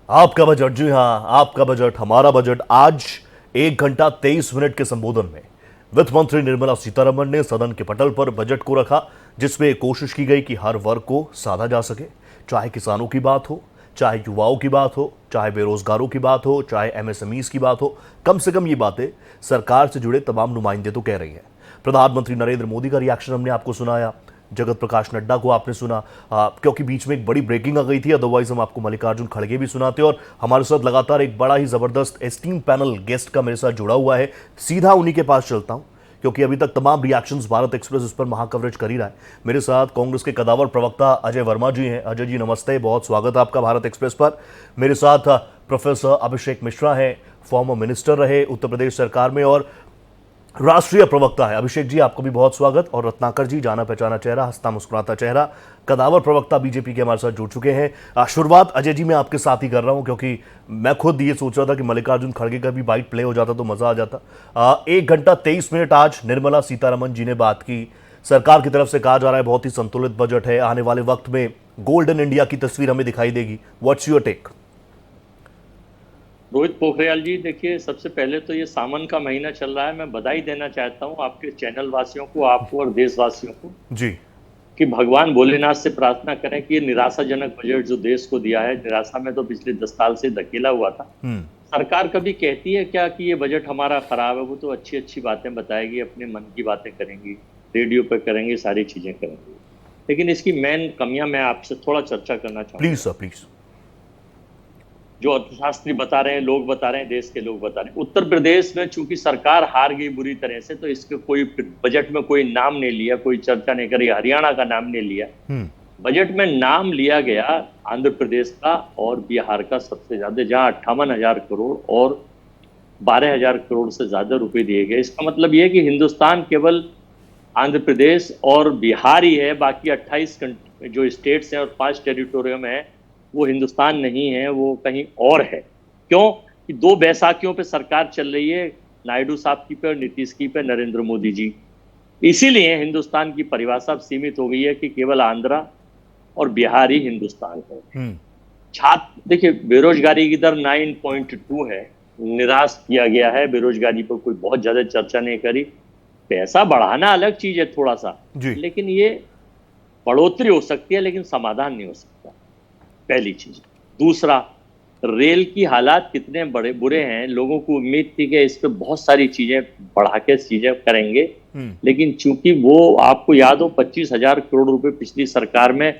आपका बजट, जी हां, आपका बजट, हमारा बजट। आज 1 घंटा 23 मिनट के संबोधन में वित्त मंत्री निर्मला सीतारमण ने सदन के पटल पर बजट को रखा, जिसमें कोशिश की गई कि हर वर्ग को साधा जा सके। चाहे किसानों की बात हो, चाहे युवाओं की बात हो, चाहे बेरोजगारों की बात हो, चाहे एमएसएमईज की बात हो, कम से कम ये बातें सरकार से जुड़े तमाम नुमाइंदे तो कह रही हैं। प्रधानमंत्री नरेंद्र मोदी का रिएक्शन हमने आपको सुनाया, जगत प्रकाश नड्डा को आपने सुना, क्योंकि बीच में एक बड़ी ब्रेकिंग आ गई थी, अदरवाइज हम आपको मल्लिकार्जुन खड़गे भी सुनाते। और हमारे साथ लगातार एक बड़ा ही जबरदस्त एस्टीम पैनल गेस्ट का मेरे साथ जुड़ा हुआ है, सीधा उन्हीं के पास चलता हूं, क्योंकि अभी तक तमाम रिएक्शंस भारत एक्सप्रेस इस पर महाकवरेज कर ही रहा है। मेरे साथ कांग्रेस के कदावर प्रवक्ता अजय वर्मा जी हैं। अजय जी नमस्ते, बहुत स्वागत है आपका भारत एक्सप्रेस पर। मेरे साथ प्रोफेसर अभिषेक मिश्रा हैं, फॉर्मर मिनिस्टर रहे उत्तर प्रदेश सरकार में और राष्ट्रीय प्रवक्ता है। अभिषेक जी आपको भी बहुत स्वागत। और रत्नाकर जी, जाना पहचाना चेहरा, हंसता मुस्कुराता चेहरा, कदावर प्रवक्ता बीजेपी के हमारे साथ जुड़ चुके हैं। शुरुआत अजय जी मैं आपके साथ ही कर रहा हूं, क्योंकि मैं खुद ये सोच रहा था कि मल्लिकार्जुन खड़गे का भी बाइट प्ले हो जाता तो मजा आ जाता। 1 घंटा 23 मिनट आज निर्मला सीतारमण जी ने बात की। सरकार की तरफ से कहा जा रहा है बहुत ही संतुलित बजट है, आने वाले वक्त में गोल्डन इंडिया की तस्वीर हमें दिखाई देगी। What's your take? Rohit Pokhriyal ji, देखिए, सबसे पहले तो ये सावन का महीना चल रहा है। मैं बधाई देना चाहता हूँ आपके चैनल वासियों को, आपको और देशवासियों को, जी कि भगवान भोलेनाथ से प्रार्थना करें कि ये निराशाजनक बजट जो देश को दिया है, निराशा में तो पिछले 10 साल से धकेला हुआ था। सरकार कभी कहती है क्या कि ये बजट हमारा खराब है? वो तो अच्छी अच्छी बातें बताएगी, अपने मन की बातें करेंगी, रेडियो पर करेंगी, सारी चीजें करेंगी, लेकिन इसकी मेन कमियां मैं आपसे थोड़ा चर्चा करना चाहूंगा। Please sir, please. जो अर्थशास्त्री बता रहे हैं, लोग बता रहे हैं, देश के लोग बता रहे हैं, उत्तर प्रदेश में चूंकि सरकार हार गई बुरी तरह से, तो इसके कोई बजट में कोई नाम नहीं लिया, कोई चर्चा नहीं करी, हरियाणा का नाम नहीं लिया। बजट में नाम लिया गया आंध्र प्रदेश का और बिहार का सबसे ज्यादा, जहां 58,000 करोड़ और 12,000 करोड़ से ज्यादा रुपए दिए गए। इसका मतलब यह है कि हिंदुस्तान केवल आंध्र प्रदेश और बिहार ही है, बाकी 28 जो स्टेट्स हैं और 5 टेरिटोरियम है वो हिंदुस्तान नहीं है, वो कहीं और है। क्यों? कि 2 बैसाखियों पे सरकार चल रही है, नायडू साहब की पे और नीतीश की पे, नरेंद्र मोदी जी। इसीलिए हिंदुस्तान की परिभाषा सीमित हो गई है कि केवल आंध्रा और बिहार ही हिंदुस्तान है। छात्र, देखिए, बेरोजगारी की दर 9.2 है, निराश किया गया है। बेरोजगारी पर कोई बहुत ज्यादा चर्चा नहीं करी। पैसा बढ़ाना अलग चीज है थोड़ा सा, लेकिन ये बढ़ोतरी हो सकती है, लेकिन समाधान नहीं हो सकता, पहली चीज। दूसरा, रेल की हालात कितने बड़े बुरे हैं। लोगों को उम्मीद थी कि इस पे बहुत सारी चीजें बढ़ा के चीजें करेंगे, लेकिन चूंकि वो, आपको याद हो, 25,000 करोड़ रुपए पिछली सरकार में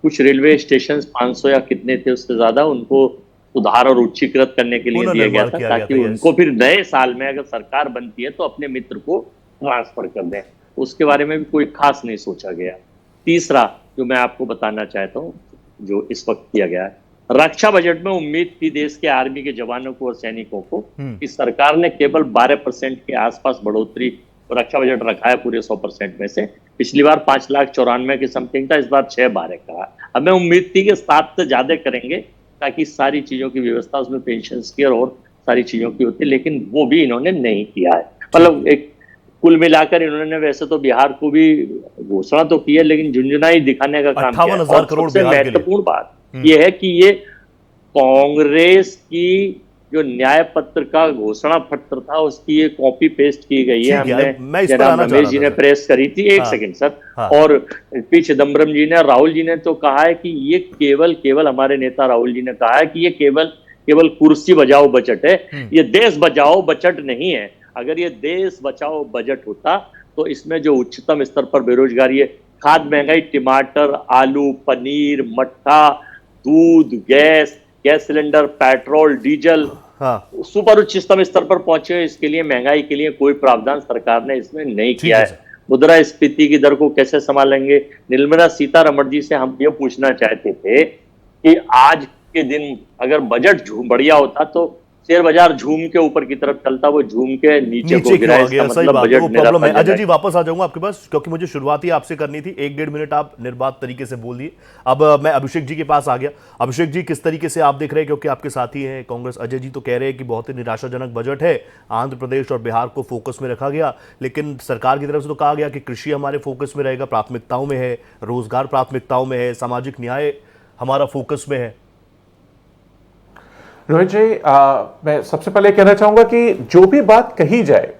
कुछ रेलवे स्टेशन 500 या कितने थे उससे ज्यादा, उनको सुधार और उच्चीकृत करने के लिए दिया गया था, ताकि उनको फिर नए साल में अगर सरकार बनती है तो अपने मित्र को ट्रांसफर कर दें। उसके बारे में भी कोई खास नहीं सोचा गया। तीसरा जो मैं आपको बताना चाहता हूँ, जो इस वक्त किया गया है, रक्षा बजट में उम्मीद थी देश के आर्मी के जवानों को और सैनिकों को कि सरकार ने केवल 12% के आसपास बढ़ोतरी रक्षा बजट रखा है पूरे 100% में से। पिछली बार 5,94,000 के समथिंग था, इस बार 6-12 का। हमें उम्मीद थी कि 7 से ज्यादा करेंगे, ताकि सारी चीजों की व्यवस्था उसमें पेंशन की और सारी चीजों की होती, लेकिन वो भी इन्होंने नहीं किया है। मतलब एक कुल मिलाकर इन्होंने वैसे तो बिहार को भी घोषणा तो की है, लेकिन झुंझुनाई दिखाने का काम किया है। और सबसे महत्वपूर्ण बात यह है कि ये कांग्रेस की जो न्याय पत्र का घोषणा पत्र था, उसकी ये कॉपी पेस्ट की गई है। हमने जनाब रमेश जी ने प्रेस करी थी। एक सेकंड सर। और पी चिदम्बरम जी ने, राहुल जी ने तो कहा है कि ये केवल हमारे नेता राहुल जी ने कहा है कि ये केवल कुर्सी बचाओ बजट है, ये देश बचाओ बजट नहीं है। अगर ये देश बचाओ बजट होता तो इसमें जो उच्चतम स्तर पर बेरोजगारी है, खाद्य महंगाई, टमाटर, आलू, पनीर, मट्ठा, दूध, gas cylinder, petrol, diesel, super उच्चतम स्तर पर पहुंचे। इसके लिए, महंगाई के लिए कोई प्रावधान सरकार ने इसमें नहीं किया है। मुद्रास्फीति की दर को कैसे संभालेंगे? निर्मला सीतारमण जी से हम ये पूछना चाहते थे कि आज के दिन अगर बजट बढ़िया होता तो शेयर बाजार झूम के ऊपर की तरफ चलता, वो झूम के नीचे को गिरा। इसका मतलब बजट प्रॉब्लम है। अजय जी वापस आ जाऊंगा आपके पास, क्योंकि मुझे शुरुआत ही आपसे करनी थी। 1-1.5 मिनट आप निर्बाध तरीके से बोल दिए। अब मैं अभिषेक जी के पास आ गया। अभिषेक जी, किस तरीके से आप देख रहे हैं, क्योंकि आपके साथी हैं कांग्रेस? अजय जी तो कह रहे हैं कि बहुत ही निराशाजनक बजट है, आंध्र प्रदेश और बिहार को फोकस में रखा गया, लेकिन सरकार की तरफ से तो कहा गया कि कृषि हमारे फोकस में रहेगा, प्राथमिकताओं में है, रोजगार प्राथमिकताओं में है, सामाजिक न्याय हमारा फोकस में है। रोहित जी, मैं सबसे पहले कहना चाहूंगा कि जो भी बात कही जाए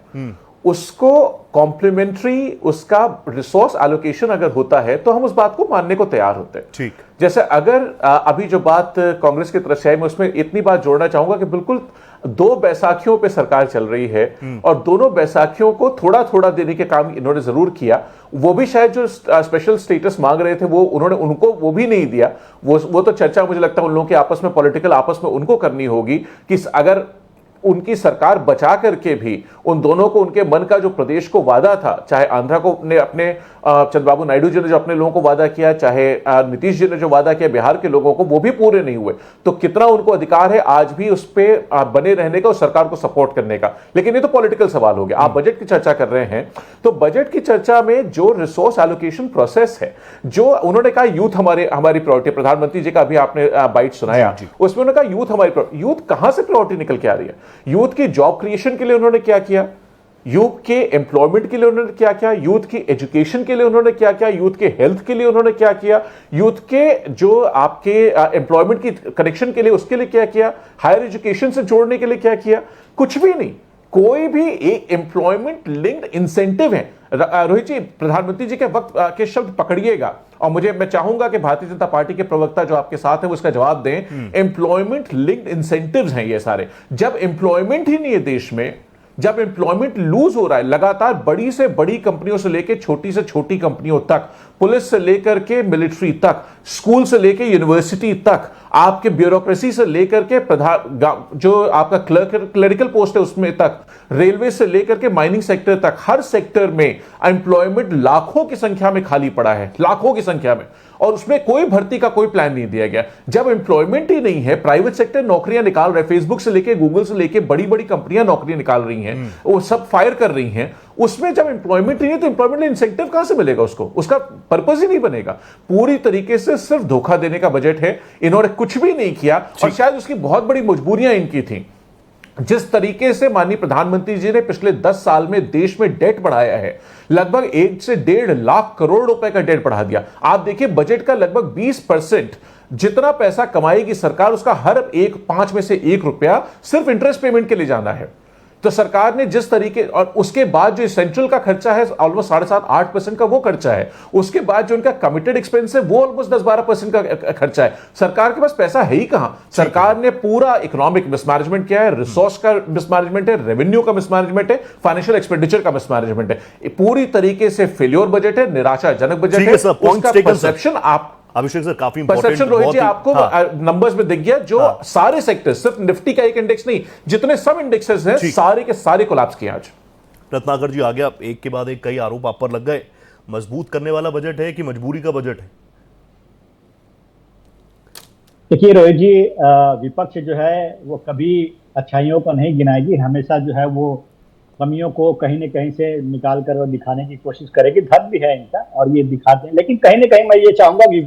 उसको कॉम्प्लीमेंट्री उसका रिसोर्स एलोकेशन अगर होता है तो हम उस बात को मानने को तैयार होते हैं। ठीक। जैसे अगर अभी जो बात कांग्रेस की तरफ से आई, मैं उसमें इतनी बात जोड़ना चाहूंगा कि बिल्कुल दो बैसाखियों पे सरकार चल रही है और दोनों बैसाखियों को थोड़ा थोड़ा देने के काम इन्होंने जरूर किया। वो भी शायद जो स्पेशल स्टेटस मांग रहे थे वो उन्होंने उनको वो भी नहीं दिया। वो तो चर्चा मुझे लगता है उन लोगों के आपस में पॉलिटिकल आपस में उनको करनी होगी कि अगर उनकी सरकार बचा करके भी उन दोनों को उनके मन का जो प्रदेश को वादा था, चाहे आंध्रा को ने अपने चंद्रबाबू नायडू जी ने जो अपने लोगों को वादा किया, चाहे नीतीश जी ने जो वादा किया बिहार के लोगों को, वो भी पूरे नहीं हुए। तो कितना उनको अधिकार है आज भी उस पर बने रहने का और सरकार को सपोर्ट करने का। लेकिन ये तो पॉलिटिकल सवाल हो गया। आप बजट की चर्चा कर रहे हैं तो बजट की चर्चा में जो रिसोर्स एलोकेशन प्रोसेस है, जो उन्होंने कहा यूथ हमारी प्रायोरिटी, प्रधानमंत्री जी का अभी आपने बाइट सुनाया, उसमें उन्होंने कहा यूथ हमारी, यूथ कहां से प्रायोरिटी निकल के आ रही है? यूथ की जॉब क्रिएशन के लिए उन्होंने क्या किया, यूथ के एम्प्लॉयमेंट के लिए उन्होंने क्या किया, यूथ की एजुकेशन के लिए उन्होंने क्या किया, यूथ के हेल्थ के लिए उन्होंने क्या किया, यूथ के जो आपके एम्प्लॉयमेंट की कनेक्शन के लिए उसके लिए क्या किया, हायर एजुकेशन से जोड़ने के लिए क्या किया? कुछ भी नहीं। कोई भी एक एम्प्लॉयमेंट लिंक्ड इंसेंटिव है। रोहित जी, प्रधानमंत्री जी के वक्त के शब्द पकड़िएगा और मैं चाहूंगा कि भारतीय जनता पार्टी के प्रवक्ता जो आपके साथ है वो इसका जवाब दें। एम्प्लॉयमेंट लिंक्ड इंसेंटिव्स हैं ये सारे। जब एम्प्लॉयमेंट ही नहीं है देश में, जब एम्प्लॉयमेंट लूज हो रहा है लगातार, बड़ी से बड़ी कंपनियों से लेकर छोटी से छोटी कंपनियों तक, पुलिस से लेकर के मिलिट्री तक, स्कूल से लेकर यूनिवर्सिटी तक, आपके ब्यूरोक्रेसी से लेकर के जो आपका क्लरिकल पोस्ट है उसमें तक, रेलवे से लेकर के माइनिंग सेक्टर तक, हर सेक्टर में एम्प्लॉयमेंट लाखों की संख्या में खाली पड़ा है, लाखों की संख्या में, और उसमें कोई भर्ती का कोई प्लान नहीं दिया गया। जब एम्प्लॉयमेंट ही नहीं है, प्राइवेट सेक्टर नौकरियां निकाल रहे, फेसबुक से लेकर गूगल से लेकर बड़ी बड़ी कंपनियां नौकरियां निकाल रही हैं, वो सब फायर कर रही हैं, उसमें जब एम्प्लॉयमेंट नहीं है तो एम्प्लॉयमेंट इंसेंटिव कहां से मिलेगा उसको? उसका पर्पस ही नहीं बनेगा। पूरी तरीके से सिर्फ धोखा देने का बजट है। इन्होंने कुछ भी नहीं किया और शायद उसकी बहुत बड़ी मजबूरियां इनकी थी। जिस तरीके से माननीय प्रधानमंत्री जी ने पिछले 10 साल में देश में डेट बढ़ाया है, लगभग 1 से 1.5 लाख करोड़ रुपए का डेट बढ़ा दिया। आप देखिए बजट का लगभग 20% जितना पैसा कमाएगी सरकार, उसका हर 5 में से 1 रुपया सिर्फ इंटरेस्ट पेमेंट के लिए जाना है। तो सरकार ने जिस तरीके, और उसके बाद जो सेंट्रल का खर्चा है ऑलमोस्ट 7.5-8% का वो खर्चा है, उसके बाद जो उनका कमिटेड एक्सपेंस है वो ऑलमोस्ट 10-12% का खर्चा है। सरकार के पास पैसा है ही कहां? सरकार ने पूरा इकोनॉमिक मिसमैनेजमेंट किया है, रिसोर्स का मिसमैनेजमेंट है, रेवेन्यू का मिसमैनेजमेंट है, फाइनेंशियल एक्सपेंडिचर का मिसमैनेजमेंट है। पूरी तरीके से फेल्योर बजट है, निराशाजनक बजट है। उसका परसेप्शन आप अभिषेक सर काफी परसेप्शन रोहित जी आपको नंबर्स में दिख गया, जो सारे सेक्टर, सिर्फ निफ्टी का एक इंडेक्स नहीं, जितने सब इंडेक्सेस हैं सारे के सारे कोलैप्स किए आज। रत्नाकर जी आ गया, एक के बाद एक कई आरोप आप पर लग गए। मजबूत करने वाला बजट है कि मजबूरी का बजट है? देखिए रोहित जी, विपक्ष जो है वो कभी अच्छाइयों को नहीं गिनाएगी, हमेशा जो है वो कमियों को कहीं न कहीं से निकाल कर दिखाने की कोशिश करेगी। धर्म भी है इनका और ये दिखाते हैं, लेकिन कहीं न कहीं मैं ये चाहूंगा कि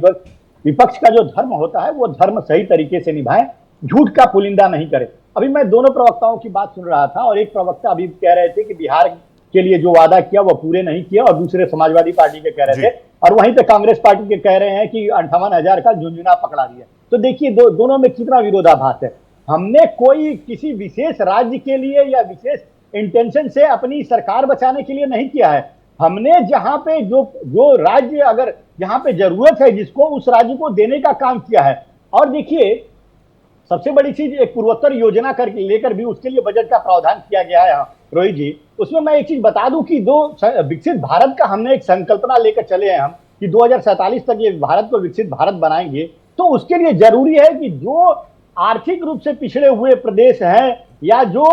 विपक्ष का जो धर्म होता है वो धर्म सही तरीके से निभाए, झूठ का पुलिंदा नहीं करे। अभी मैं दोनों प्रवक्ताओं की बात सुन रहा था और एक प्रवक्ता अभी कह रहे थे कि बिहार के लिए जो वादा किया वो पूरे नहीं किया, और दूसरे समाजवादी पार्टी के कह रहे थे, और वहीं पे कांग्रेस पार्टी के कह रहे हैं कि 58,000 का झुंझुना पकड़ा दिया। तो देखिए दोनों में कितना विरोधाभास है। हमने कोई किसी विशेष राज्य के लिए या विशेष इंटेंशन से अपनी सरकार बचाने के लिए नहीं किया है। हमने जहां पे जो राज्य अगर जहां पे जरूरत है जिसको, उस राज्य को देने का काम किया है। और देखिए सबसे बड़ी चीज, एक पूर्वोत्तर योजना करके लेकर भी उसके लिए बजट का प्रावधान किया गया है रोहित जी। उसमें मैं एक चीज बता दूं कि विकसित भारत का हमने एक संकल्पना लेकर चले हैं हम कि 2047 तक ये भारत को विकसित भारत बनाएंगे। तो उसके लिए जरूरी है कि जो आर्थिक रूप से पिछड़े हुए प्रदेश हैं या जो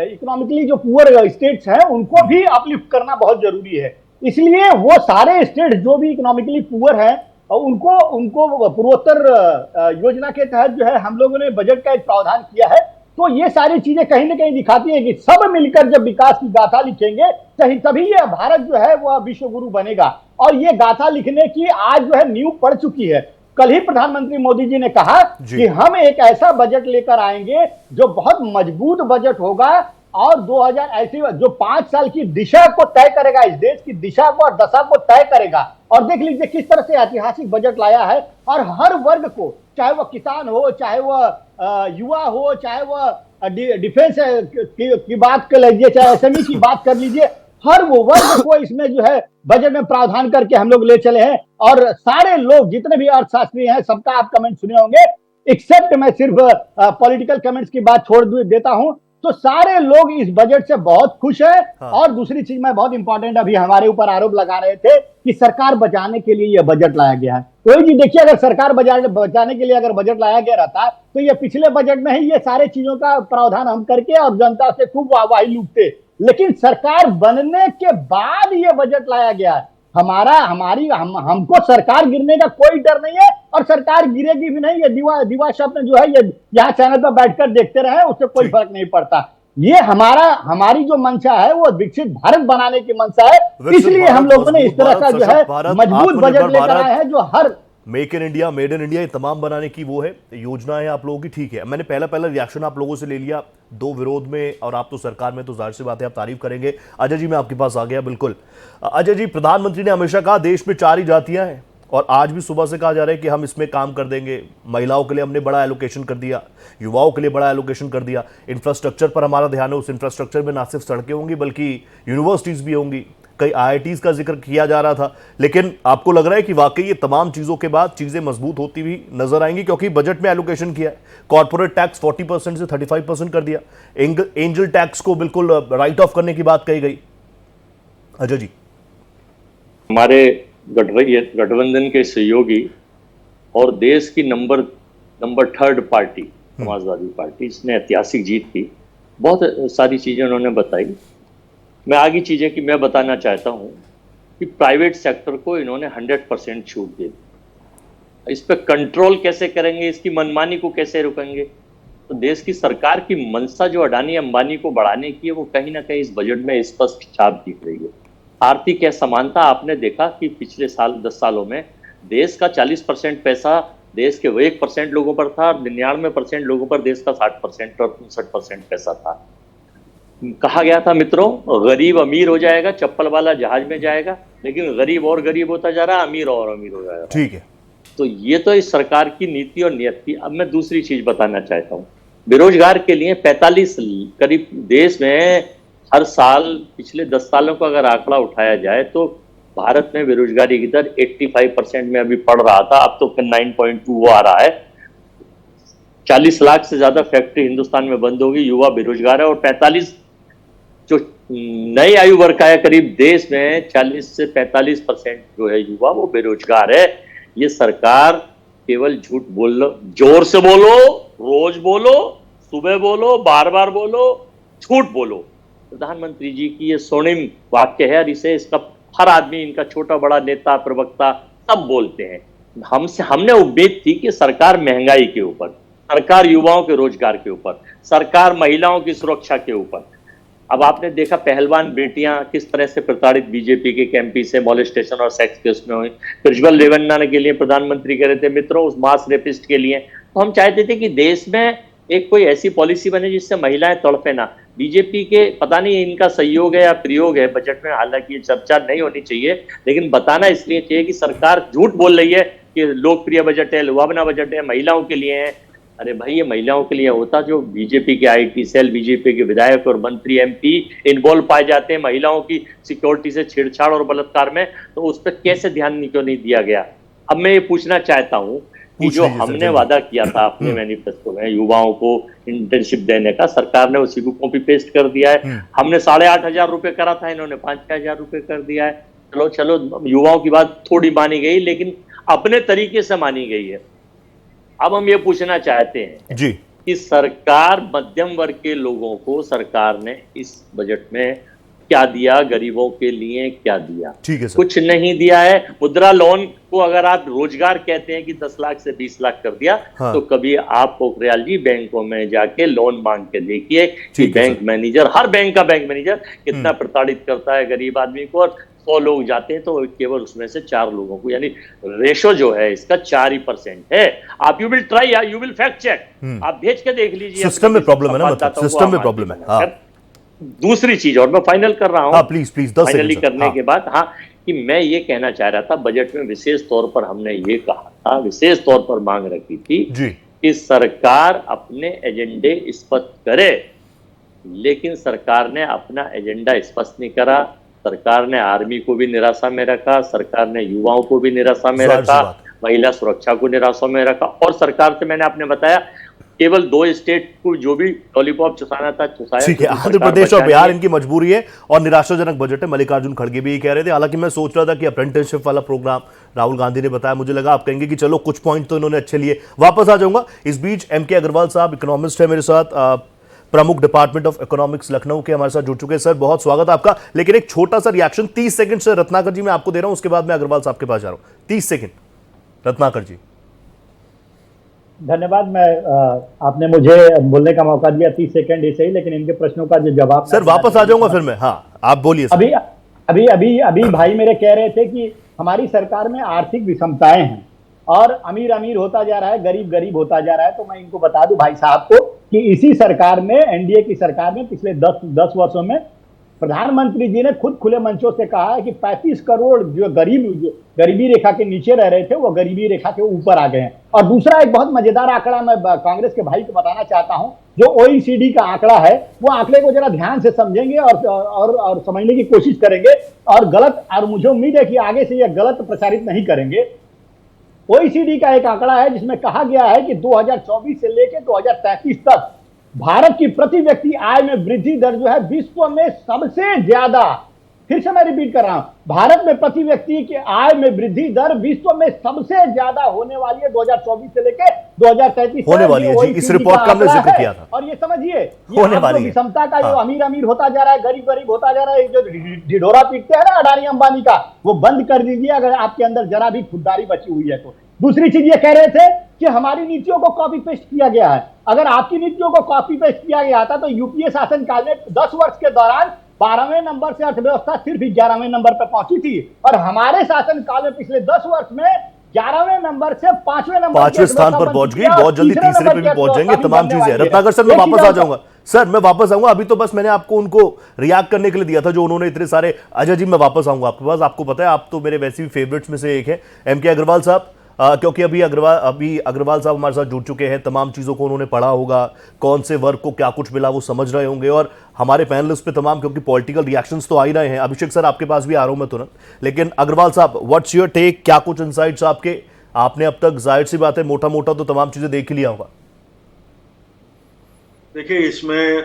इकोनॉमिकली जो पुअर स्टेट्स हैं उनको भी अपलिफ्ट करना बहुत जरूरी है। इसलिए वो सारे स्टेट जो भी इकोनॉमिकली पुअर हैं उनको पूर्वोत्तर योजना के तहत जो है हम लोगों ने बजट का एक प्रावधान किया है। तो ये सारी चीजें कहीं ना कहीं दिखाती है कि सब मिलकर जब विकास की गाथा लिखेंगे तभी ये भारत जो है वह विश्व गुरु बनेगा। और ये गाथा लिखने की आज जो है नींव पड़ चुकी है। कल ही प्रधानमंत्री मोदी जी ने कहा कि हम एक ऐसा बजट लेकर आएंगे जो बहुत मजबूत बजट होगा, और 2000 ऐसी जो 5 साल की दिशा को तय करेगा, इस देश की दिशा को और दशा को तय करेगा। और देख लीजिए किस तरह से ऐतिहासिक बजट लाया है, और हर वर्ग को, चाहे वह किसान हो, चाहे वह युवा हो, चाहे वह डिफेंस की बात कर लीजिए, चाहे एसएमई की बात कर लीजिए, हर वो वर्ग को इसमें जो है बजट में प्रावधान करके हम लोग ले चले हैं। और सारे लोग जितने भी अर्थशास्त्री हैं सबका आप कमेंट सुने होंगे, एक्सेप्ट मैं सिर्फ पॉलिटिकल कमेंट्स की बात छोड़ देता हूं, तो सारे लोग इस बजट से बहुत खुश है। हाँ। और दूसरी चीज मैं बहुत इंपॉर्टेंट, अभी हमारे ऊपर आरोप लगा रहे थे कि सरकार बचाने के लिए यह बजट लाया गया है। तो जी देखिए, अगर सरकार बचाने के लिए अगर बजट लाया गया रहता तो ये पिछले बजट में ही ये सारे चीजों का प्रावधान हम करके और जनता से खूब वाहवाही लूटते, लेकिन सरकार बनने के बाद ये बजट लाया गया है। हमको सरकार गिरने का कोई डर नहीं है, और सरकार गिरेगी भी नहीं। ये दिवा स्वप्न जो है ये यहाँ चैनल पर बैठकर देखते रहे, उससे कोई फर्क नहीं पड़ता। ये हमारी जो मंशा है वो विकसित भारत बनाने की मंशा है, इसलिए हम लोगों ने इस तरह का जो है मजबूत बजट लेकर आए हैं जो हर make in India, made in India, ये तमाम बनाने की वो है योजना है आप लोगों की। ठीक है, मैंने पहला रिएक्शन आप लोगों से ले लिया, दो विरोध में, और आप तो सरकार में, तो जाहिर सी बात है आप तारीफ करेंगे। अजय जी, मैं आपके पास आ गया। बिल्कुल अजय जी, प्रधानमंत्री ने हमेशा कहा देश में 4 ही जातियां हैं, और आज भी सुबह से कहा जा रहा है कि हम इसमें काम कर देंगे। महिलाओं के लिए हमने बड़ा एलोकेशन कर दिया, युवाओं के लिए बड़ा एलोकेशन कर दिया, इंफ्रास्ट्रक्चर पर हमारा ध्यान है। उस इंफ्रास्ट्रक्चर में ना सिर्फ सड़कें होंगी बल्कि यूनिवर्सिटीज़ भी होंगी, कई आईआईटीज़ का जिक्र किया जा रहा था। लेकिन आपको लग रहा है कि वाकई ये तमाम चीज़ों के बाद चीज़ें मजबूत होती हुई नजर आएंगी, क्योंकि बजट में एलोकेशन किया है। कॉर्पोरेट टैक्स 40% से 35% कर दिया, एंजल टैक्स को बिल्कुल राइट ऑफ करने की बात कही गई। अजय जी, हमारे गठबंधन के सहयोगी और देश की नंबर 3 पार्टी समाजवादी पार्टी, इसने ऐतिहासिक जीत की, बहुत सारी चीजें उन्होंने बताई। मैं आगे चीजें कि मैं बताना चाहता हूं कि प्राइवेट सेक्टर को इन्होंने 100% छूट दे दी। इस पर कंट्रोल कैसे करेंगे, इसकी मनमानी को कैसे रोकेंगे? तो देश की सरकार की मंशा जो अडानी अंबानी को बढ़ाने की है, वो कहीं ना कहीं इस बजट में स्पष्ट छाप दिख रही है। आर्थिक असमानता आपने देखा कि पिछले 10 सालों में देश का 40% पैसा देश के 1% लोगों पर था, और 99% लोगों पर देश का 60% और 59% पैसा था। कहा गया था मित्रों, गरीब अमीर हो जाएगा, चप्पल वाला जहाज में जाएगा, लेकिन गरीब और गरीब होता जा रहा है, अमीर और अमीर हो जाएगा। ठीक है, तो ये तो इस सरकार की नीति और नियत थी। अब मैं दूसरी चीज बताना चाहता हूँ, बेरोजगार के लिए 45 करीब देश में हर साल पिछले 10 सालों का अगर आंकड़ा उठाया जाए तो भारत में बेरोजगारी की दर 85% में अभी पड़ रहा था, अब तो 9.2 आ रहा है। 40 लाख से ज्यादा फैक्ट्री हिंदुस्तान में बंद होगी, युवा बेरोजगार है, और 45 जो नई आयु वर्ग का है करीब देश में 40 से 45% जो है युवा वो बेरोजगार है। ये सरकार केवल झूठ बोल लो, जोर से बोलो, रोज बोलो, सुबह बोलो, बार बार बोलो, झूठ बोलो। प्रधानमंत्री जी की ये स्वर्णिम वाक्य है, और इसे इसका हर आदमी, इनका छोटा बड़ा नेता प्रवक्ता सब बोलते हैं। हमने उम्मीद थी कि सरकार महंगाई के ऊपर, सरकार युवाओं के रोजगार के ऊपर, सरकार महिलाओं की सुरक्षा के ऊपर। अब आपने देखा पहलवान बेटियां किस तरह से प्रताड़ित बीजेपी के कैंपी से मॉलेस्टेशन और सेक्स केस में हुई। प्रज्वल रेवन्ना के लिए प्रधानमंत्री कह रहे थे मित्रों, उस मास रेपिस्ट के लिए। तो हम चाहते थे कि देश में एक कोई ऐसी पॉलिसी बने जिससे महिलाएं तड़पे ना। बीजेपी के पता नहीं इनका सहयोग है या प्रयोग है बजट में, हालांकि ये चर्चा नहीं होनी चाहिए, लेकिन बताना इसलिए चाहिए कि सरकार झूठ बोल रही है कि लोकप्रिय बजट है, लुभावना बजट है, महिलाओं के लिए है। अरे भाई, ये महिलाओं के लिए होता जो बीजेपी के आईटी सेल, बीजेपी के विधायक और मंत्री एमपी इन्वॉल्व पाए जाते हैं महिलाओं की सिक्योरिटी से छेड़छाड़ और बलात्कार में, तो उस पर कैसे ध्यान क्यों नहीं दिया गया? अब मैं ये पूछना चाहता हूँ कि जो हमने वादा किया था अपने मैनिफेस्टो में युवाओं को इंटर्नशिप देने का, सरकार ने उसी को कॉपी पेस्ट कर दिया है। हमने 8,500 रुपए करा था, इन्होंने 5,000 रुपए कर दिया है। चलो युवाओं की बात थोड़ी मानी गई, लेकिन अपने तरीके से मानी गई है। अब हम ये पूछना चाहते हैं जी कि सरकार मध्यम वर्ग के लोगों को सरकार ने इस बजट में क्या दिया, गरीबों के लिए क्या दिया? ठीक है सर। कुछ नहीं दिया है। मुद्रा लोन को अगर आप रोजगार कहते हैं कि 10 लाख से 20 लाख कर दिया, हाँ। तो कभी आप पोखरियाल जी बैंकों में जाके लोन मांग के देखिए कि बैंक मैनेजर, हर बैंक का बैंक मैनेजर कितना प्रताड़ित करता है गरीब आदमी को। और 100 लोग जाते हैं तो केवल उसमें से 4 लोगों को, यानी रेशो जो है इसका 4% है। आप you will try, you will fact check, आप भेज के देख लीजिए। सिस्टम में प्रॉब्लम है ना, मतलब सिस्टम में प्रॉब्लम है। हाँ। दूसरी चीज, और मैं फाइनल कर रहा हूं, हाँ प्लीज प्लीज 10 फाइनली सेकंड करने के बाद, हाँ, कि मैं ये कहना चाह रहा था, बजट में विशेष तौर पर हमने ये कहा था, विशेष तौर पर मांग रखी थी जी कि सरकार अपने एजेंडे स्पष्ट करे, लेकिन सरकार ने अपना एजेंडा स्पष्ट नहीं करा। सरकार ने आर्मी को भी निराशा में रखा, सरकार ने युवाओं को भी निराशा में जाहिर सी रखा, बात है। महिला सुरक्षा को निराशा में रखा, और सरकार से मैंने आपने बताया केवल 2 स्टेट को जो भी लॉलीपॉप चुसाना था चुसाया। ठीक है, क्योंकि आंध्र सरकार प्रदेश और बचा बिहार नहीं है। इनकी मजबूरी है और निराशाजनक बजट है। मल्लिकार्जुन खड़गे भी यही कह रहे थे। हालांकि मैं सोच रहा था कि अप्रेंटिसशिप वाला प्रोग्राम राहुल गांधी ने बताया, मुझे लगा आप कहेंगे कि चलो कुछ पॉइंट तो इन्होंने अच्छे लिए। वापस आ जाऊंगा। इस बीच एमके अग्रवाल साहब इकोनॉमिस्ट है मेरे साथ, प्रमुख डिपार्टमेंट ऑफ इकोनॉमिक्स लखनऊ के हमारे साथ जुड़ चुके हैं। सर बहुत स्वागत आपका। लेकिन एक छोटा सा रिएक्शन 30 सेकंड से रत्नाकर जी मैं आपको दे रहा हूं, उसके बाद मैं अग्रवाल साहब के पास जा रहा हूं। 30 सेकंड रत्नाकर जी। धन्यवाद। मैं आपने मुझे बोलने का मौका दिया, 30 सेकंड ही सही, लेकिन इनके प्रश्नों का जो जवाब सर वापस आ जाऊंगा फिर मैं। हाँ आप बोलिए सर। अभी अभी अभी अभी भाई मेरे कह रहे थे कि हमारी सरकार में आर्थिक विषमताएं हैं और अमीर अमीर होता जा रहा है, गरीब गरीब होता जा रहा है। तो मैं इनको बता दूं भाई साहब को कि इसी सरकार में, एनडीए की सरकार में पिछले 10 वर्षों में प्रधानमंत्री जी ने खुद खुले मंचों से कहा है कि 35 करोड़ जो गरीबी रेखा के नीचे रह रहे थे वो गरीबी रेखा के ऊपर आ गए हैं। और दूसरा एक बहुत मजेदार आंकड़ा मैं कांग्रेस के भाई को बताना चाहता हूं, जो ओईसीडी का आंकड़ा है, वो आंकड़े को जरा ध्यान से समझेंगे और समझने की कोशिश करेंगे, और मुझे उम्मीद है कि आगे से यह गलत प्रचारित नहीं करेंगे। ओईसीडी का एक आंकड़ा है जिसमें कहा गया है कि 2024 से लेकर 2033 तक भारत की प्रति व्यक्ति आय में वृद्धि दर जो है विश्व में सबसे ज्यादा, फिर से मैं रिपीट कर रहा हूं, भारत में प्रति व्यक्ति की आय में वृद्धि दर विश्व में सबसे ज्यादा होने वाली है 2024 से लेकर 2033 होने वाली है जी, इस रिपोर्ट का हमने जिक्र किया था। और ये समझिए, होने वाली है। विषमता का जो हाँ। अमीर अमीर होता जा रहा है, गरीब गरीब होता जा रहा है, जो ढिढोरा पीटते हैं ना अडानी अंबानी का, वो बंद कर दीजिए अगर आपके अंदर जरा भी खुददारी बची हुई है तो। दूसरी चीज ये कह रहे थे कि हमारी नीतियों को कॉपी पेस्ट किया गया है। अगर आपकी नीतियों को कॉपी पेस्ट किया गया था तो यूपीए शासनकाल में 10 वर्ष के दौरान 12वें नंबर से अर्थव्यवस्था सिर्फ 11वें नंबर पर पहुंची थी, और हमारे शासनकाल में पिछले 10 वर्ष में 11वें नंबर से 5वें नंबर, 5वें स्थान पर पहुंच गई। बहुत जल्दी तीसरे पे भी पहुंच जाएंगे। तमाम चीजें। रत्नाकर सर मैं वापस आ जाऊंगा। सर मैं वापस आऊंगा। अभी तो बस मैंने आपको उनको रिएक्ट करने के लिए दिया था जो उन्होंने इतने सारे। अजय जी मैं वापस आऊंगा आपके पास। आपको पता है आप तो मेरे वैसे भी फेवरेट्स में से एक है, एमके अग्रवाल साहब, क्योंकि अभी अग्रवाल साहब हमारे साथ जुड़ चुके हैं। तमाम चीज़ों को उन्होंने पढ़ा होगा, कौन से वर्ग को क्या कुछ मिला वो समझ रहे होंगे, और हमारे पैनलिस्ट पे तमाम, क्योंकि पॉलिटिकल रिएक्शंस तो आ ही रहे हैं। अभिषेक सर आपके पास भी आ रहा हूं मैं तुरंत, लेकिन अग्रवाल साहब व्हाट्स योर टेक, क्या कुछ इनसाइट्स आपके? आपने अब तक जाहिर सी बात है मोटा मोटा तो तमाम चीजें देख ही लिया होगा। देखिए इसमें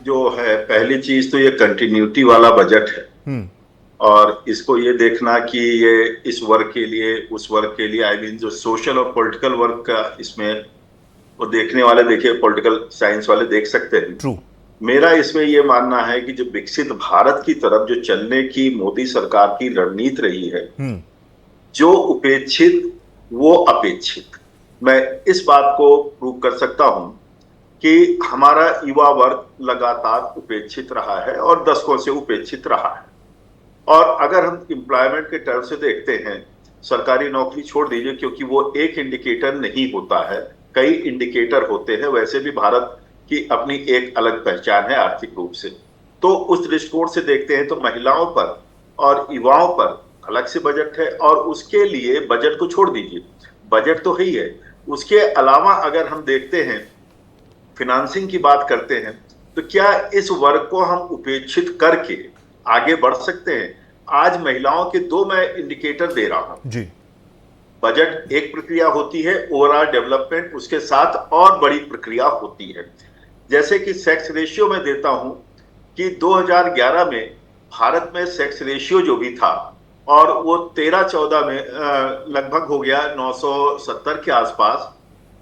जो है, पहली चीज तो ये कंटिन्यूटी वाला बजट है, और इसको ये देखना कि ये इस वर्ग के लिए, उस वर्ग के लिए, आई मीन जो सोशल और पॉलिटिकल वर्ग का, इसमें वो देखने वाले, देखिए पॉलिटिकल साइंस वाले देख सकते हैं। ट्रू। मेरा इसमें ये मानना है कि जो विकसित भारत की तरफ जो चलने की मोदी सरकार की रणनीति रही है, जो उपेक्षित वो अपेक्षित, मैं इस बात को प्रूव कर सकता हूं कि हमारा युवा वर्ग लगातार उपेक्षित रहा है और दशकों से उपेक्षित रहा है। और अगर हम एम्प्लॉयमेंट के टर्म से देखते हैं, सरकारी नौकरी छोड़ दीजिए क्योंकि वो एक इंडिकेटर नहीं होता है, कई इंडिकेटर होते हैं। वैसे भी भारत की अपनी एक अलग पहचान है आर्थिक रूप से। तो उस दृष्टिकोण से देखते हैं तो महिलाओं पर और युवाओं पर अलग से बजट है, और उसके लिए बजट को छोड़ दीजिए, बजट तो ही है। उसके अलावा अगर हम देखते हैं, फिनांसिंग की बात करते हैं, तो क्या इस वर्ग को हम उपेक्षित करके आगे बढ़ सकते हैं? आज महिलाओं के 2 मैं इंडिकेटर दे रहा हूं जी। बजट एक प्रक्रिया होती है, ओवरऑल डेवलपमेंट उसके साथ और बड़ी प्रक्रिया होती है। जैसे कि सेक्स रेशियो में देता हूं कि 2011 में भारत में सेक्स रेशियो जो भी था, और वो 13-14 में लगभग हो गया 970 के आसपास,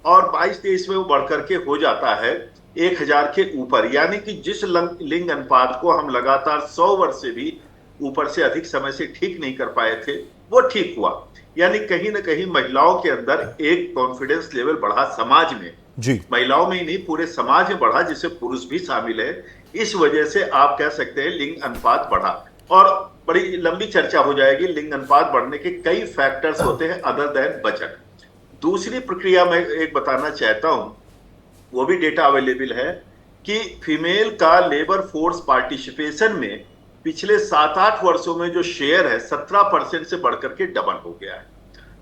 और 22-23 में वो बढ़कर के हो जाता है 1000 के ऊपर। यानी कि जिस लिंग अनुपात को हम लगातार 100 वर्ष से भी ऊपर से अधिक समय से ठीक नहीं कर पाए थे, वो ठीक हुआ। यानी कहीं ना कहीं महिलाओं के अंदर एक कॉन्फिडेंस लेवल बढ़ा, समाज में जी, महिलाओं में ही नहीं पूरे समाज में बढ़ा, जिससे पुरुष भी शामिल है। इस वजह से आप कह सकते हैं लिंग अनुपात बढ़ा, और बड़ी लंबी चर्चा हो जाएगी। लिंग अनुपात बढ़ने के कई फैक्टर्स होते हैं अदर देन बजट। दूसरी प्रक्रिया मैं एक बताना चाहता हूं, वो भी डेटा अवेलेबल है कि फीमेल का लेबर फोर्स पार्टिसिपेशन में पिछले 7-8 वर्षों में जो शेयर है 17% से बढ़कर के डबल हो गया है।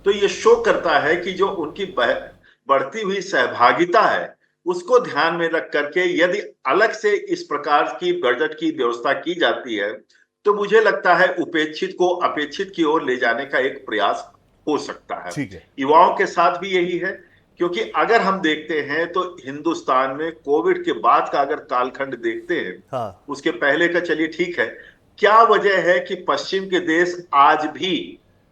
तो ये शो करता है कि जो उनकी बढ़ती हुई सहभागिता है उसको ध्यान में रख करके यदि अलग से इस प्रकार की बजट की व्यवस्था की जाती है तो मुझे लगता है उपेक्षित को अपेक्षित की ओर ले जाने का एक प्रयास हो सकता है। ठीक है। युवाओं के साथ भी यही है, क्योंकि अगर हम देखते हैं तो हिंदुस्तान में कोविड के बाद का अगर कालखंड देखते हैं, हाँ। उसके पहले का चलिए ठीक है, क्या वजह है कि पश्चिम के देश आज भी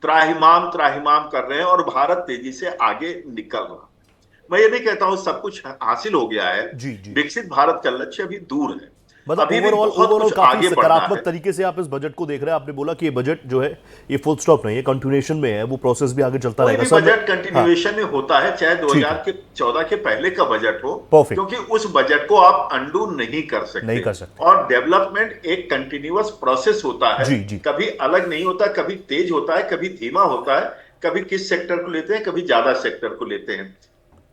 त्राहिमाम कर रहे हैं और भारत तेजी से आगे निकल रहा। मैं ये नहीं कहता हूं सब कुछ हासिल हो गया है, जी जी। विकसित भारत का लक्ष्य अभी दूर है, मतलब अभी भी बहुत ओवरऑल कुछ काफी आगे बढ़ना सकारात्मक है। तरीके से आप इस बजट को देख रहे हैं। आपने बोला कि ये बजट जो है ये फुल स्टॉप नहीं है, कंटिन्यूएशन में है, वो प्रोसेस भी आगे चलता कोई रहेगा। भी सर बजट कंटिन्यूएशन में होता है, चाहे 2014 के पहले का बजट हो, Perfect. क्योंकि उस बजट को आप अंडू नहीं कर सकते। और डेवलपमेंट एक कंटिन्यूअस प्रोसेस होता है, जी, जी। कभी अलग नहीं होता, कभी तेज होता है, कभी धीमा होता है, कभी किस सेक्टर को लेते हैं, कभी ज्यादा सेक्टर को लेते हैं।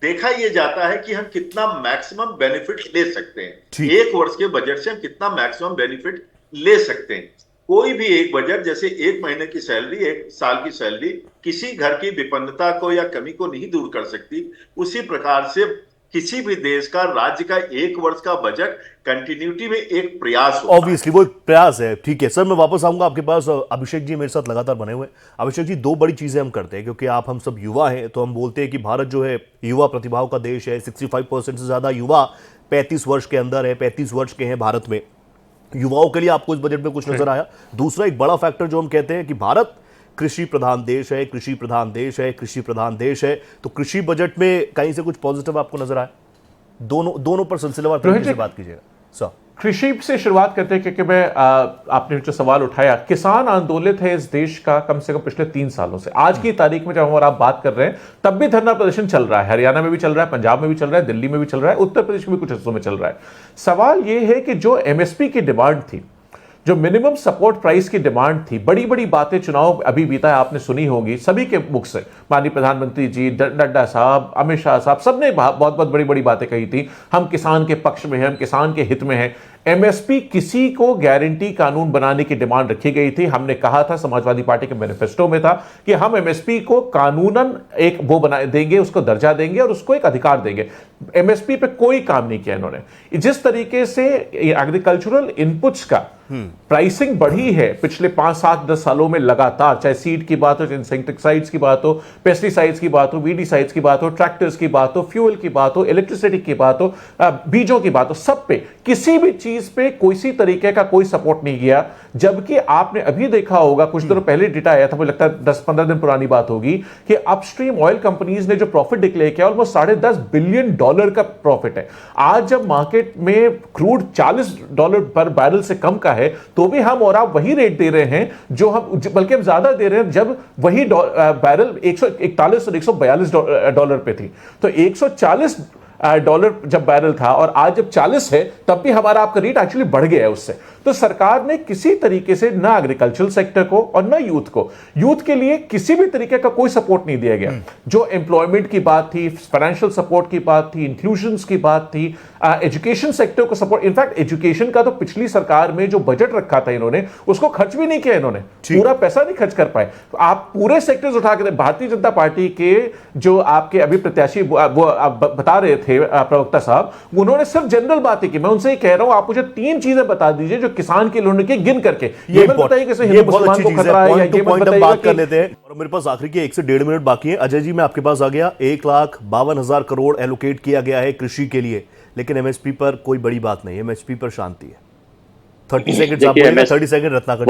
देखा यह जाता है कि हम कितना मैक्सिमम बेनिफिट ले सकते हैं, एक वर्ष के बजट से हम कितना मैक्सिमम बेनिफिट ले सकते हैं। कोई भी एक बजट जैसे एक महीने की सैलरी, एक साल की सैलरी किसी घर की विपन्नता को या कमी को नहीं दूर कर सकती, उसी प्रकार से किसी भी देश का, राज्य का एक वर्ष का बजट कंटिन्यूटी में एक प्रयास होता है। ऑब्वियसली वो एक प्रयास है। ठीक है सर, मैं वापस आऊंगा आपके पास। अभिषेक जी मेरे साथ लगातार बने हुए। अभिषेक जी, दो बड़ी चीजें हम करते हैं, क्योंकि आप हम सब युवा हैं, तो हम बोलते हैं कि भारत जो है युवा प्रतिभाओं का देश है। 65% से ज्यादा युवा 35 वर्ष के अंदर है, 35 वर्ष के हैं भारत में। युवाओं के लिए आपको इस बजट में कुछ नजर आया? दूसरा एक बड़ा फैक्टर जो हम कहते हैं कि भारत कृषि प्रधान देश है, कृषि प्रधान देश है, कृषि प्रधान देश है, तो कृषि बजट में कहीं से कुछ पॉजिटिव आपको नजर आया? दोनों पर सिलसिलेवार तरीके से बात कीजिएगा सर। कृषि से शुरुआत करते हैं, क्योंकि मैं आपने जो सवाल उठाया, किसान आंदोलित है इस देश का कम से कम पिछले 3 सालों से। आज की तारीख में जब हम और आप बात कर रहे हैं तब भी धरना प्रदर्शन चल रहा है। हरियाणा में भी चल रहा है, पंजाब में भी चल रहा है, दिल्ली में भी चल रहा है, उत्तर प्रदेश में भी कुछ हिस्सों में चल रहा है। सवाल यह है कि जो एमएसपी की डिमांड थी, जो मिनिमम सपोर्ट प्राइस की डिमांड थी, बड़ी बड़ी बातें चुनाव अभी बीता है, आपने सुनी होगी सभी के मुख से। माननीय प्रधानमंत्री जी, नड्डा साहब, अमित शाह साहब, सबने बहुत बहुत बड़ी बड़ी बातें कही थी। हम किसान के पक्ष में हैं, हम किसान के हित में हैं। एमएसपी किसी को गारंटी कानून बनाने की डिमांड रखी गई थी। हमने कहा था, समाजवादी पार्टी के मैनिफेस्टो में था कि हम एमएसपी को कानूनन एक वो बना देंगे, उसको दर्जा देंगे और उसको एक अधिकार देंगे। एमएसपी पे कोई काम नहीं किया इन्होंने। जिस तरीके से एग्रीकल्चरल इनपुट्स का प्राइसिंग बढ़ी है पिछले 5, 7, 10 सालों में लगातार, चाहे सीड की बात हो, इंसेक्टिसाइड्स की बात हो, पेस्टिसाइड्स की बात हो, वीडिसाइड्स की बात हो, ट्रैक्टर्स की बात हो, फ्यूल की बात हो, इलेक्ट्रिसिटी की बात हो, बीजों की बात हो, सब पे किसी भी चीज पे किसी तरीके का कोई सपोर्ट नहीं किया। जबकि आपने अभी देखा होगा, कुछ दिनों पहले डेटा आया था, मुझे लगता है 10-15 दिन पुरानी बात होगी, कि अपस्ट्रीम ऑयल कंपनीज ने जो प्रॉफिट डिक्लेयर किया ऑलमोस्ट $10.5 बिलियन का प्रॉफिट है। आज जब मार्केट में क्रूड $40 पर बैरल से कम का है, तो भी हम और आप वही रेट दे रहे हैं जो हम, बल्कि हम ज्यादा दे रहे हैं, जब वही बैरल $141 और $142 पे थी। तो $140 जब बैरल था और आज जब 40 है, तब भी हमारा आपका रेट एक्चुअली बढ़ गया है उससे। तो सरकार ने किसी तरीके से ना एग्रीकल्चरल सेक्टर को और ना यूथ के लिए किसी भी तरीके का कोई सपोर्ट नहीं दिया गया। जो एम्प्लॉयमेंट की बात थी, फाइनेंशियल सपोर्ट की बात थी, इंक्लूजन की बात थी, एजुकेशन सेक्टर को सपोर्ट, इनफैक्ट एजुकेशन का तो पिछली सरकार में जो बजट रखा था इन्होंने, उसको खर्च भी नहीं किया इन्होंने, पूरा पैसा नहीं खर्च कर पाए। तो आप पूरे सेक्टर्स उठा के, भारतीय जनता पार्टी के जो आपके अभी प्रत्याशी वो आप बता रहे थे प्रवक्ता साहब, उन्होंने सिर्फ जनरल बातें की। मैं उनसे कह रहा हूं, आप मुझे 3 चीजें बता दीजिए जो किसान के लोगों के गिन करके, ये बताइए कि ये बहुत अच्छी चीज है, पॉइंट टू पॉइंट हम बात कर लेते हैं। और मेरे पास आखिरी के 1 से 1.5 मिनट बाकी है। अजय जी, मैं आपके पास आ गया। 1,52,000 करोड़ एलोकेट किया गया है कृषि के लिए, लेकिन एमएसपी पर कोई बड़ी बात नहीं है, एमएसपी पर शांति है। 30 सेकंड आप बोलिए, 30 सेकंड रत्नाकर।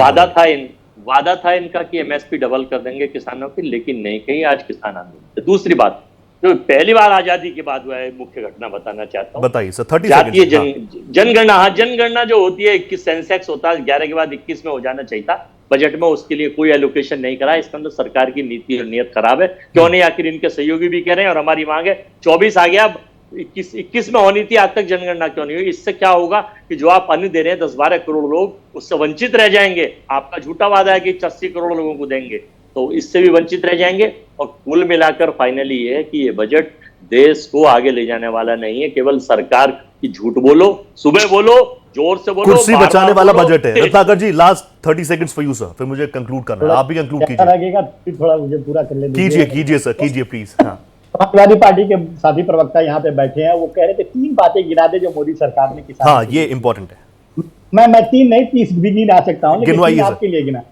वादा था इनका कि एमएसपी डबल कर देंगे किसानों की, लेकिन नहीं कहीं। आज किसान आंदोलन। दूसरी बात, जो पहली बार आजादी के बाद हुआ है, मुख्य घटना बताना चाहता हूँ। बताइए सर, 30 जातीय जनगणना। हाँ, जनगणना जो होती है, 21 सेंसेक्स होता है, 11 के बाद 21 में हो जाना चाहिए था। बजट में उसके लिए कोई एलोकेशन नहीं करा। इसके अंदर सरकार की नीति और नियत खराब है। क्यों नहीं? आखिर इनके सहयोगी भी कह रहे हैं और हमारी मांग है 24 आ गया, 21 में होनी थी, आज तक जनगणना क्यों नहीं हुई? इससे क्या होगा कि जो आप अन्न दे रहे हैं 10-12 करोड़ लोग उससे वंचित रह जाएंगे। आपका झूठा वादा है कि 80 करोड़ लोगों को देंगे, तो इससे भी वंचित रह जाएंगे। और कुल मिलाकर फाइनली ये है कि ये बजट देश को आगे ले जाने वाला नहीं है, केवल सरकार कि झूठ बोलो, सुबह बोलो, जोर से बोलो, कुर्सी बार-बार बचाने वाला बोलो, बजट है। तेज- Ratnakar ji, last 30 seconds for you sir, फिर मुझे कंक्लूड करना है, आप भी कंक्लूड कैसा कीजिए। लगेगा फिर थोड़ा मुझे पूरा कर ले कीजिए कीजिए सर, कीजिए प्लीज। हाँ समाजवादी पार्टी के साथी प्रवक्ता यहाँ पे बैठे हैं, वो कह रहे थे 3 बातें गिना दे जो मोदी सरकार ने किसानों हाँ, को ये दी। इंपॉर्टेंट है। मैं 3 नहीं 30 भी गिना सकता हूँ, लेकिन गिनवाइए 3 सर। आपके लिए गिना।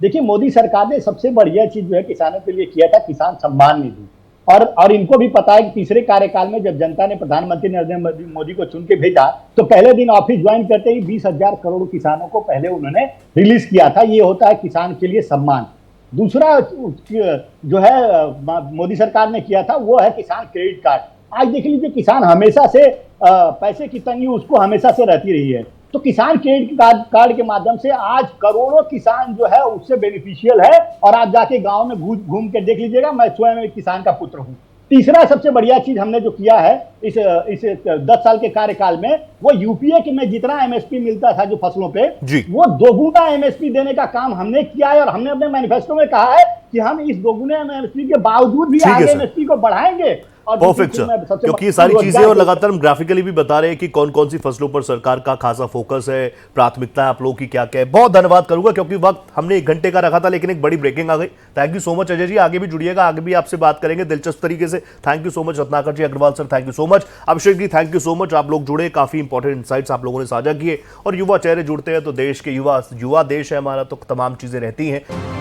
देखिए, मोदी सरकार ने सबसे बढ़िया चीज जो है किसानों के लिए किया था, किसान सम्मान निधि। और इनको भी पता है कि तीसरे कार्यकाल में जब जनता ने प्रधानमंत्री नरेंद्र मोदी को चुन के भेजा, तो पहले दिन ऑफिस ज्वाइन करते ही 20,000 करोड़ किसानों को पहले उन्होंने रिलीज किया था। ये होता है किसान के लिए सम्मान। दूसरा जो है मोदी सरकार ने किया था, वो है किसान क्रेडिट कार्ड। आज देख लीजिए, किसान हमेशा से पैसे की तंगी उसको हमेशा से रहती रही है, तो किसान क्रेडिट कार्ड के माध्यम से आज करोड़ों किसान जो है उससे बेनिफिशियल है। और आप जाके गांव में घूम के देख लीजिएगा, मैं स्वयं एक किसान का पुत्र हूं। तीसरा सबसे बढ़िया चीज हमने जो किया है इस 10 साल के कार्यकाल में, वो यूपीए के में जितना एमएसपी मिलता था जो फसलों पे, वो दोगुना एमएसपी देने का काम हमने किया है। और हमने अपने मैनिफेस्टो में कहा है कि हम इस दोगुने एमएसपी के बावजूद भी आगे एमएसपी को बढ़ाएंगे। परफेक्ट सर, क्योंकि ये सारी चीजें और लगातार हम ग्राफिकली भी बता रहे हैं कि कौन कौन सी फसलों पर सरकार का खासा फोकस है, प्राथमिकता आप लोगों की क्या क्या है। बहुत धन्यवाद करूंगा, क्योंकि वक्त हमने 1 घंटे का रखा था, लेकिन एक बड़ी ब्रेकिंग आ गई। Thank you so much Ajay ji, आगे भी जुड़िएगा, आगे भी आपसे बात करेंगे दिलचस्प तरीके से। Thank you so much Ratnakar ji, Agarwal sir thank you so much, Abhishek ji thank you so much. आप लोग जुड़े, काफी इंपॉर्टेंट इंसाइट्स आप लोगों ने साझा किए, और युवा चेहरे जुड़ते हैं तो देश के युवा देश है हमारा, तो तमाम चीजें रहती हैं।